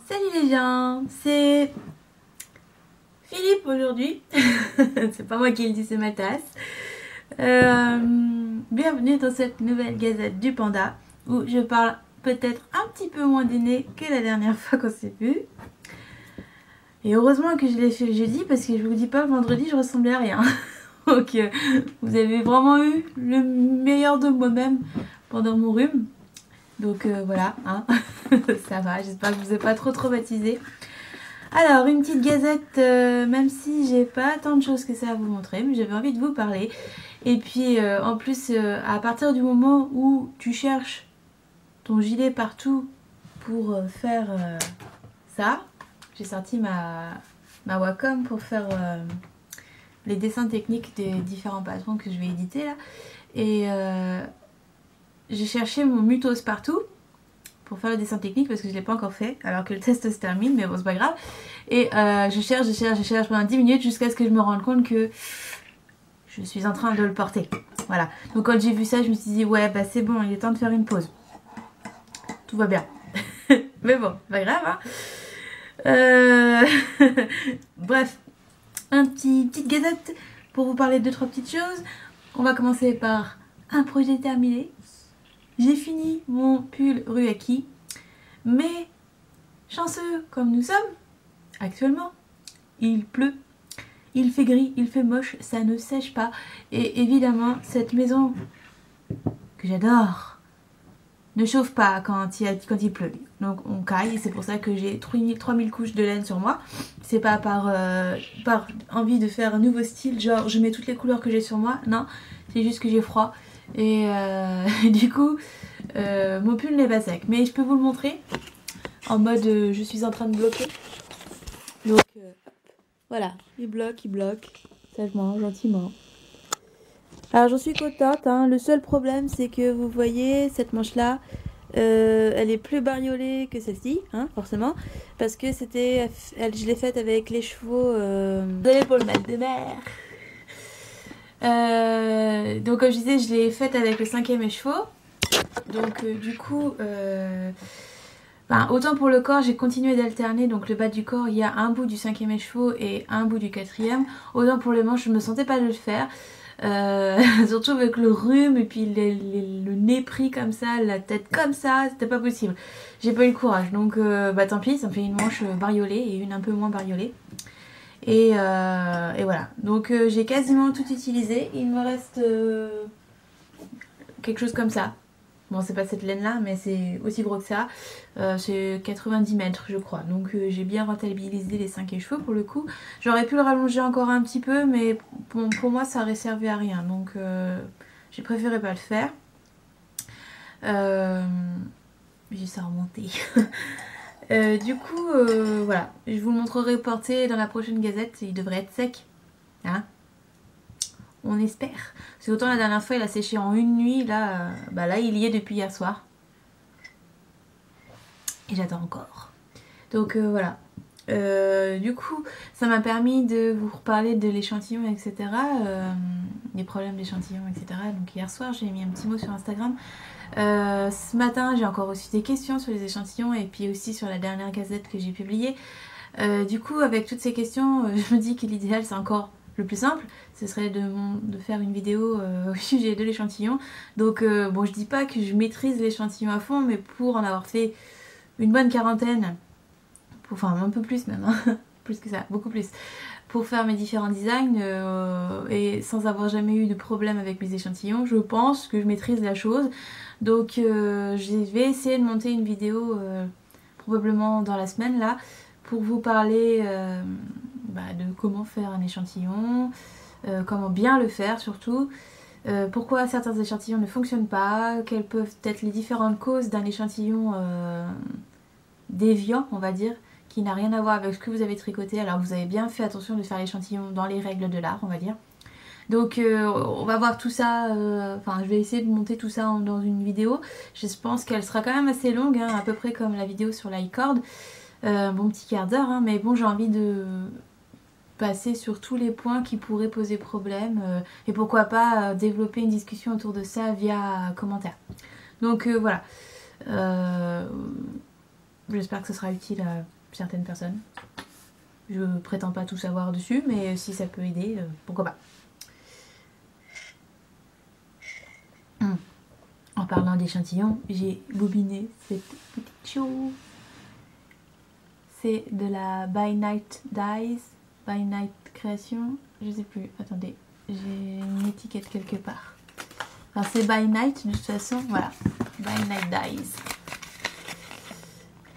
Salut les gens, c'est Philippe aujourd'hui. C'est pas moi qui le dis, c'est ma tasse. Bienvenue dans cette nouvelle gazette du panda où je parle peut-être un petit peu moins du nez que la dernière fois qu'on s'est vu. Et heureusement que je l'ai fait le jeudi parce que je vous dis pas, vendredi je ressemblais à rien. Donc vous avez vraiment eu le meilleur de moi-même pendant mon rhume. Donc voilà, hein. Ça va, j'espère que je vous ai pas trop traumatisé. Alors, une petite gazette, même si j'ai pas tant de choses que ça à vous montrer, mais j'avais envie de vous parler. Et puis, en plus, à partir du moment où tu cherches ton gilet partout pour faire ça, j'ai sorti ma Wacom pour faire les dessins techniques des différents patrons que je vais éditer là. Et j'ai cherché mon Mutos partout pour faire le dessin technique parce que je l'ai pas encore fait alors que le test se termine, mais bon c'est pas grave. Et je cherche pendant 10 minutes jusqu'à ce que je me rende compte que je suis en train de le porter. Voilà, donc quand j'ai vu ça je me suis dit ouais bah c'est bon, il est temps de faire une pause. Tout va bien. Mais bon, pas grave hein. Bref, petite gazette pour vous parler de 2-3 petites choses. On va commencer par un projet terminé. J'ai fini mon pull Ruaki, mais chanceux comme nous sommes, actuellement, il pleut, il fait gris, il fait moche, ça ne sèche pas. Et évidemment, cette maison que j'adore ne chauffe pas quand il pleut. Donc on caille, c'est pour ça que j'ai 3000 couches de laine sur moi. C'est pas par envie de faire un nouveau style, genre je mets toutes les couleurs que j'ai sur moi. Non, c'est juste que j'ai froid. Et du coup, mon pull n'est pas sec. Mais je peux vous le montrer en mode je suis en train de bloquer. Donc voilà, il bloque, sagement, gentiment. Alors j'en suis contente, hein. Le seul problème c'est que vous voyez cette manche là, elle est plus bariolée que celle-ci, hein, forcément, parce que je l'ai faite avec les chevaux. Désolée pour le mal de mer. Donc comme je disais, je l'ai faite avec le 5e écheveau. Donc du coup, autant pour le corps, j'ai continué d'alterner. Donc le bas du corps, il y a un bout du 5e écheveau et un bout du 4e. Autant pour les manches, je ne me sentais pas de le faire. Surtout avec le rhume et puis le nez pris comme ça, la tête comme ça, c'était pas possible. J'ai pas eu le courage. Donc tant pis, ça me fait une manche bariolée et une un peu moins bariolée. Et voilà. Donc j'ai quasiment tout utilisé. Il me reste quelque chose comme ça. Bon, c'est pas cette laine là, mais c'est aussi gros que ça. C'est 90 mètres, je crois. Donc j'ai bien rentabilisé les 5 chevaux pour le coup. J'aurais pu le rallonger encore un petit peu, mais pour moi ça aurait servi à rien. Donc j'ai préféré pas le faire. J'ai ça remonté. Du coup, voilà. Je vous le montrerai porté dans la prochaine gazette. Il devrait être sec. Hein? On espère. C'est autant la dernière fois il a séché en une nuit, là, là il y est depuis hier soir. Et j'attends encore. Donc voilà. Du coup, ça m'a permis de vous reparler de l'échantillon, etc. Des problèmes d'échantillon, etc. Donc hier soir, j'ai mis un petit mot sur Instagram. Ce matin, j'ai encore reçu des questions sur les échantillons et puis aussi sur la dernière gazette que j'ai publiée. Du coup, avec toutes ces questions, je me dis que l'idéal, c'est encore le plus simple, ce serait de faire une vidéo au sujet de l'échantillon. Donc bon, je dis pas que je maîtrise l'échantillon à fond, mais pour en avoir fait une bonne quarantaine, enfin un peu plus même, hein, plus que ça, beaucoup plus, pour faire mes différents designs et sans avoir jamais eu de problème avec mes échantillons, je pense que je maîtrise la chose. Donc je vais essayer de monter une vidéo probablement dans la semaine là, pour vous parler de comment faire un échantillon, comment bien le faire surtout, pourquoi certains échantillons ne fonctionnent pas, quelles peuvent être les différentes causes d'un échantillon déviant, on va dire, qui n'a rien à voir avec ce que vous avez tricoté. Alors vous avez bien fait attention de faire l'échantillon dans les règles de l'art, on va dire. Donc on va voir tout ça, je vais essayer de monter tout ça dans une vidéo. Je pense qu'elle sera quand même assez longue, hein, à peu près comme la vidéo sur l'iCord. Bon petit quart d'heure, hein, mais bon j'ai envie de passer sur tous les points qui pourraient poser problème et pourquoi pas développer une discussion autour de ça via commentaire. Donc voilà. j'espère que ce sera utile à certaines personnes. Je prétends pas tout savoir dessus, mais si ça peut aider, pourquoi pas. En parlant d'échantillons, j'ai bobiné cette petite chose. C'est de la By Night Dies, By Night Création, je sais plus, attendez, j'ai une étiquette quelque part. Enfin c'est By Night de toute façon, voilà, By Night Dies.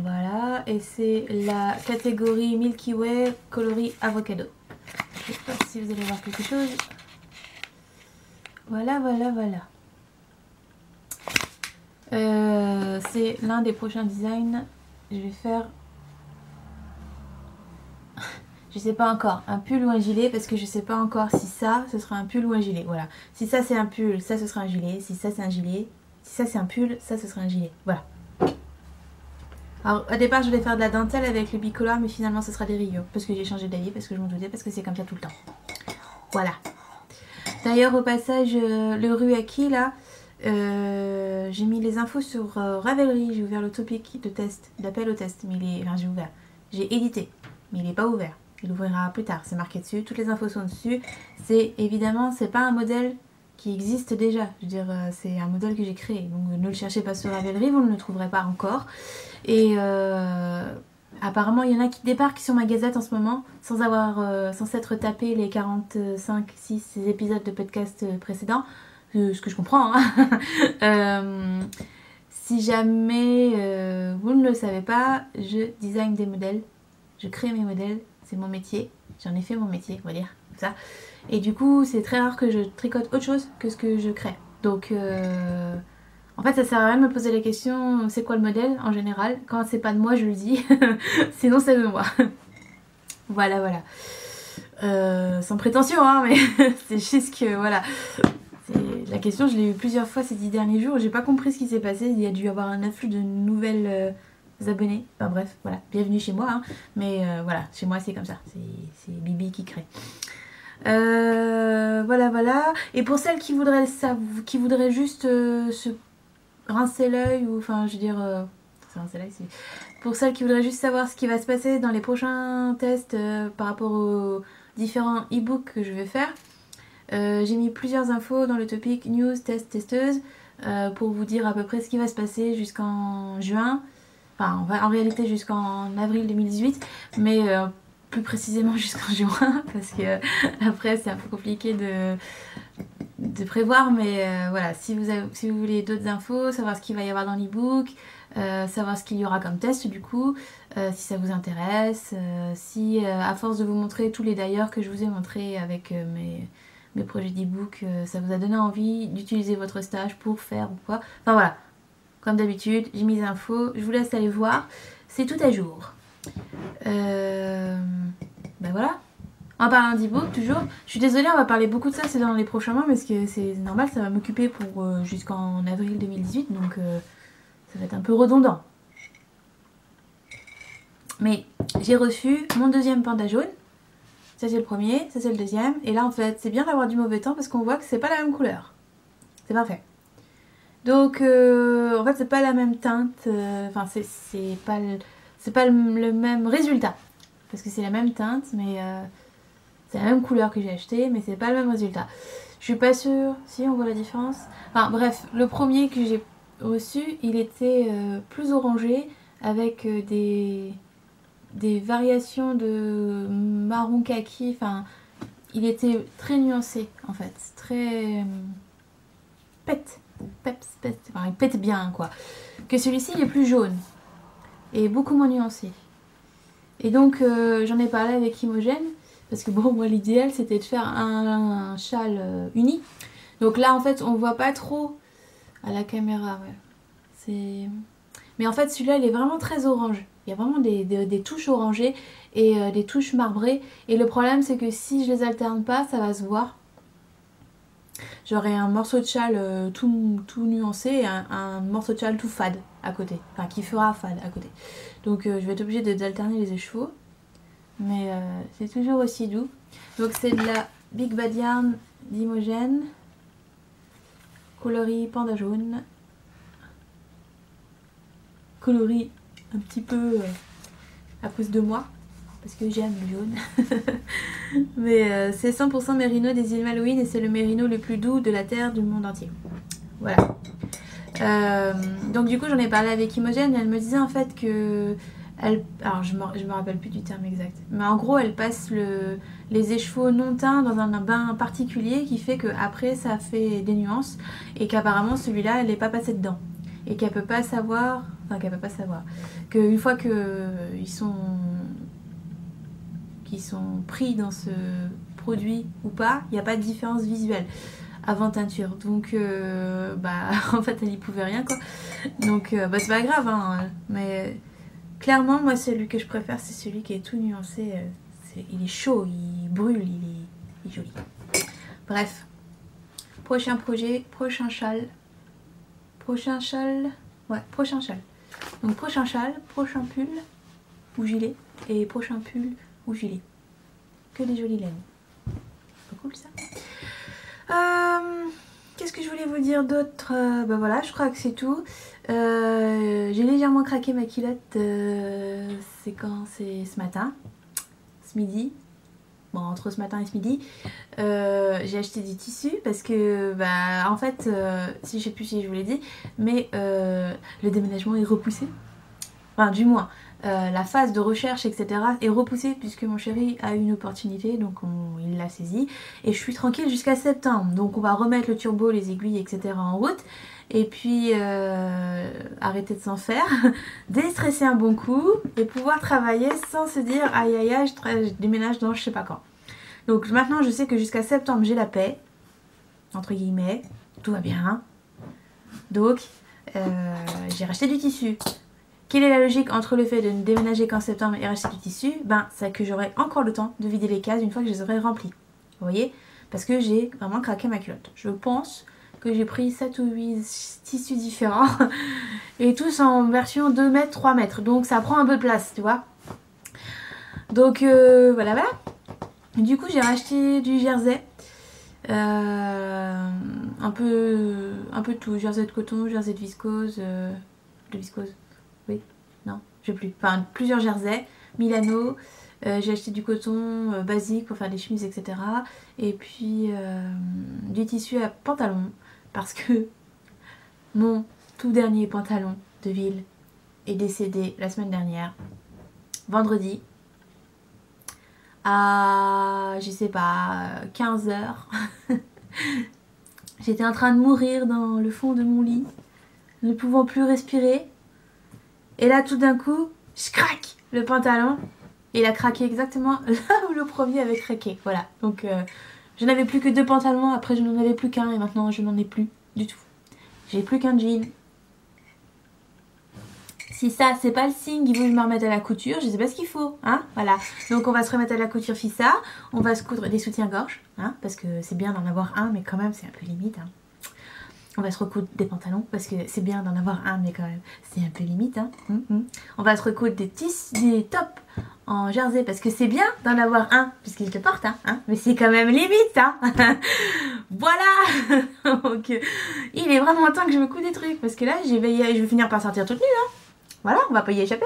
Voilà, et c'est la catégorie Milky Way coloris avocado. Je sais pas si vous allez voir quelque chose. Voilà, voilà, voilà. C'est l'un des prochains designs. Je vais faire, je sais pas encore, un pull ou un gilet, parce que je sais pas encore si ça ce sera un pull ou un gilet. Voilà, si ça c'est un pull, ça ce sera un gilet. Si ça c'est un gilet, si ça c'est un pull, ça ce sera un gilet. Voilà. Alors au départ je vais faire de la dentelle avec le bicolore, mais finalement ce sera des rayures parce que j'ai changé d'avis, parce que je m'en doutais, parce que c'est comme ça tout le temps. Voilà. D'ailleurs au passage le Ruaki là, j'ai mis les infos sur Ravelry. J'ai ouvert le topic de test, d'appel au test, mais il est, enfin j'ai ouvert, j'ai édité, mais il n'est pas ouvert. Il ouvrira plus tard, c'est marqué dessus, toutes les infos sont dessus. C'est évidemment, c'est pas un modèle qui existe déjà, je veux dire, c'est un modèle que j'ai créé, donc ne le cherchez pas sur Ravelry, vous ne le trouverez pas encore. Et apparemment il y en a qui débarquent sur ma gazette en ce moment sans avoir, sans s'être tapé les 45-6 épisodes de podcast précédents, ce que je comprends, hein. Si jamais vous ne le savez pas, je design des modèles, je crée mes modèles, c'est mon métier, j'en ai fait mon métier, on va dire, comme ça. Et du coup, c'est très rare que je tricote autre chose que ce que je crée. Donc, en fait, ça sert à rien de me poser la question, c'est quoi le modèle en général. Quand c'est pas de moi, je le dis, sinon c'est de moi. Voilà, voilà. Sans prétention, hein, mais c'est juste que, voilà. La question, je l'ai eu plusieurs fois ces 10 derniers jours. J'ai pas compris ce qui s'est passé. Il y a dû y avoir un afflux de nouvelles abonnés. Enfin bref, voilà. Bienvenue chez moi. Hein. Mais voilà, chez moi c'est comme ça. C'est Bibi qui crée. Voilà, voilà. Et pour celles qui voudraient juste se rincer l'œil, ou enfin, je veux dire, se rincer l'œil, c'est pour celles qui voudraient juste savoir ce qui va se passer dans les prochains tests par rapport aux différents e-books que je vais faire. J'ai mis plusieurs infos dans le topic news, test, testeuse pour vous dire à peu près ce qui va se passer jusqu'en juin, enfin en réalité jusqu'en avril 2018, mais plus précisément jusqu'en juin parce que après c'est un peu compliqué de prévoir, mais voilà, si vous voulez d'autres infos, savoir ce qu'il va y avoir dans l'e-book, savoir ce qu'il y aura comme test du coup, si ça vous intéresse, si à force de vous montrer tous les d'ailleurs que je vous ai montré avec mes projets d'e-book, ça vous a donné envie d'utiliser votre stage pour faire ou quoi. Enfin voilà, comme d'habitude, j'ai mis les infos, je vous laisse aller voir, c'est tout à jour. Ben voilà. En parlant d'e-book, toujours, je suis désolée, on va parler beaucoup de ça, c'est dans les prochains mois, parce que c'est normal, ça va m'occuper pour jusqu'en avril 2018, donc ça va être un peu redondant. Mais j'ai reçu mon deuxième panda jaune. Ça c'est le premier, ça c'est le deuxième. Et là en fait c'est bien d'avoir du mauvais temps parce qu'on voit que c'est pas la même couleur. C'est parfait. Donc en fait c'est pas la même teinte. Enfin c'est pas le même résultat. Parce que c'est la même teinte mais c'est la même couleur que j'ai acheté mais c'est pas le même résultat. Je suis pas sûre si on voit la différence. Enfin bref, le premier que j'ai reçu il était plus orangé avec des variations de marron kaki, enfin il était très nuancé en fait, très enfin il pète bien quoi. Que celui-ci il est plus jaune et beaucoup moins nuancé. Et donc j'en ai parlé avec Imogen parce que bon moi l'idéal c'était de faire un châle uni. Donc là en fait on voit pas trop à la caméra, ouais. C'est... Mais en fait celui-là il est vraiment très orange. Il y a vraiment des touches orangées et des touches marbrées. Et le problème c'est que si je les alterne pas, ça va se voir. J'aurai un morceau de châle tout nuancé et un morceau de châle tout fade à côté. Enfin qui fera fade à côté. Donc je vais être obligée d'alterner les écheveaux. Mais c'est toujours aussi doux. Donc c'est de la Big Bad Yarn d'Imogen. Coloris panda jaune. Coloris un petit peu à cause de moi. Parce que j'aime le jaune. Mais c'est 100% mérino des îles Malouines et c'est le mérino le plus doux de la terre du monde entier. Voilà. Donc du coup j'en ai parlé avec Imogen et elle me disait en fait que alors je me rappelle plus du terme exact, mais en gros elle passe les écheveaux non teints dans un bain particulier qui fait que après ça fait des nuances et qu'apparemment celui-là elle n'est pas passée dedans et qu'elle peut pas savoir, qu'une fois qu'ils sont pris dans ce produit ou pas, il n'y a pas de différence visuelle avant teinture. Donc en fait elle y pouvait rien quoi. Donc c'est pas grave hein, mais clairement moi celui que je préfère c'est celui qui est tout nuancé. Il est chaud, il brûle, il est joli. Bref. Prochain projet, prochain châle. Prochain châle. Ouais, prochain châle. Donc prochain châle, prochain pull ou gilet. Et prochain pull ou gilet. Que des jolies laines. C'est pas cool ça. Qu'est-ce que je voulais vous dire d'autre? Voilà, je crois que c'est tout. J'ai légèrement craqué ma culotte. C'est quand? C'est ce matin. Ce midi. Bon, entre ce matin et ce midi. J'ai acheté du tissu parce que, en fait, je sais plus si je vous l'ai dit, mais le déménagement est repoussé. Enfin, du moins. La phase de recherche, etc. est repoussée puisque mon chéri a eu une opportunité, donc il l'a saisie. Et je suis tranquille jusqu'à septembre. Donc on va remettre le turbo, les aiguilles, etc. en route. Et puis arrêter de s'en faire, déstresser un bon coup et pouvoir travailler sans se dire aïe aïe aïe, je déménage dans je sais pas quand. Donc maintenant je sais que jusqu'à septembre j'ai la paix, entre guillemets, tout va bien. Donc j'ai racheté du tissu. Quelle est la logique entre le fait de ne déménager qu'en septembre et racheter du tissu? C'est que j'aurai encore le temps de vider les cases une fois que je les aurai remplies. Vous voyez? Parce que j'ai vraiment craqué ma culotte. Je pense que j'ai pris 7 ou 8 tissus différents. Et tous en version 2 mètres, 3 mètres. Donc ça prend un peu de place, tu vois. Donc voilà. Du coup j'ai racheté du jersey. Un peu tout. Jersey de coton, jersey de viscose. Oui, non, je sais plus. Enfin, plusieurs jerseys, Milano. J'ai acheté du coton basique pour faire des chemises, etc. Et puis du tissu à pantalon. Parce que mon tout dernier pantalon de ville est décédé la semaine dernière. Vendredi. À, je sais pas, 15h. J'étais en train de mourir dans le fond de mon lit. Ne pouvant plus respirer. Et là tout d'un coup, je craque le pantalon. Et il a craqué exactement là où le premier avait craqué. Voilà, donc je n'avais plus que 2 pantalons. Après je n'en avais plus qu'un et maintenant je n'en ai plus du tout. J'ai plus qu'un jean. Si ça c'est pas le signe qu'il faut que je me remette à la couture, je sais pas ce qu'il faut, hein, voilà. Donc on va se remettre à la couture Fissa. On va se coudre des soutiens-gorge, hein, parce que c'est bien d'en avoir un, mais quand même c'est un peu limite, hein. On va se recoudre des pantalons parce que c'est bien d'en avoir un, mais quand même c'est un peu limite, hein. On va se recoudre des tops en jersey parce que c'est bien d'en avoir un puisque je le porte, hein, mais c'est quand même limite, hein. Voilà. Donc il est vraiment temps que je me coude des trucs parce que là je vais finir par sortir toute nue, hein. Voilà, on va pas y échapper.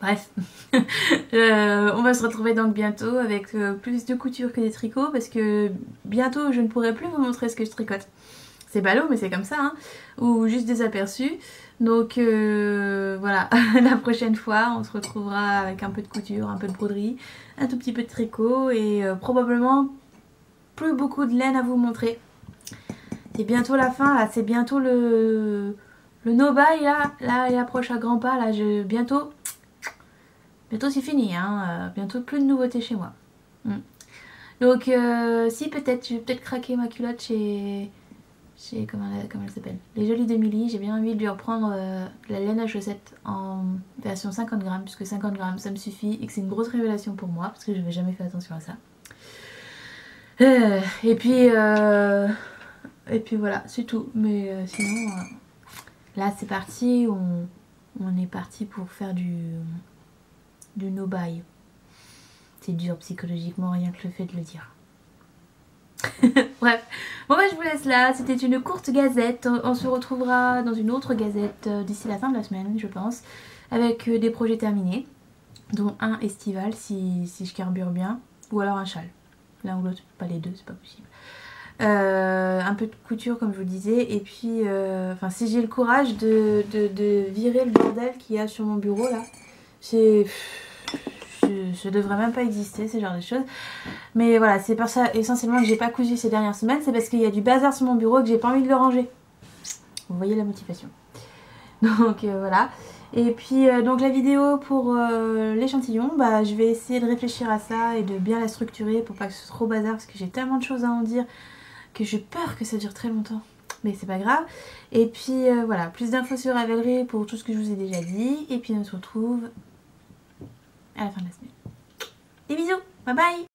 Bref, on va se retrouver donc bientôt avec plus de couture que des tricots parce que bientôt je ne pourrai plus vous montrer ce que je tricote. C'est ballot mais c'est comme ça, hein, ou juste des aperçus. Donc voilà, la prochaine fois on se retrouvera avec un peu de couture, un peu de broderie, un tout petit peu de tricot et probablement plus beaucoup de laine à vous montrer. C'est bientôt la fin là, c'est bientôt le no-buy là il approche à grands pas là, bientôt c'est fini, hein. Bientôt plus de nouveautés chez moi. Donc si peut-être, je vais peut-être craquer ma culotte chez comment elle s'appelle, les Jolies de Milly. J'ai bien envie de lui reprendre la laine à chaussettes en version 50 grammes, puisque 50 grammes ça me suffit et que c'est une grosse révélation pour moi, parce que je n'avais jamais fait attention à ça. Et puis voilà, c'est tout. Mais sinon, là c'est parti, on est parti pour faire du no-buy. C'est dur psychologiquement rien que le fait de le dire. Bref, bon bah je vous laisse là, c'était une courte gazette, on se retrouvera dans une autre gazette d'ici la fin de la semaine je pense, avec des projets terminés, dont un estival si je carbure bien, ou alors un châle, l'un ou l'autre, pas les deux, c'est pas possible. Un peu de couture comme je vous le disais, et puis enfin si j'ai le courage de virer le bordel qu'il y a sur mon bureau là, je devrais même pas exister, ce genre de choses. Mais voilà, c'est pour ça essentiellement que j'ai pas cousu ces dernières semaines, c'est parce qu'il y a du bazar sur mon bureau et que j'ai pas envie de le ranger. Vous voyez la motivation. Donc voilà. Et puis donc la vidéo pour l'échantillon, bah je vais essayer de réfléchir à ça et de bien la structurer pour pas que ce soit trop bazar, parce que j'ai tellement de choses à en dire que j'ai peur que ça dure très longtemps. Mais c'est pas grave. Et puis voilà, plus d'infos sur Ravelry pour tout ce que je vous ai déjà dit. Et puis on se retrouve à la fin de la semaine. Des bisous, bye bye.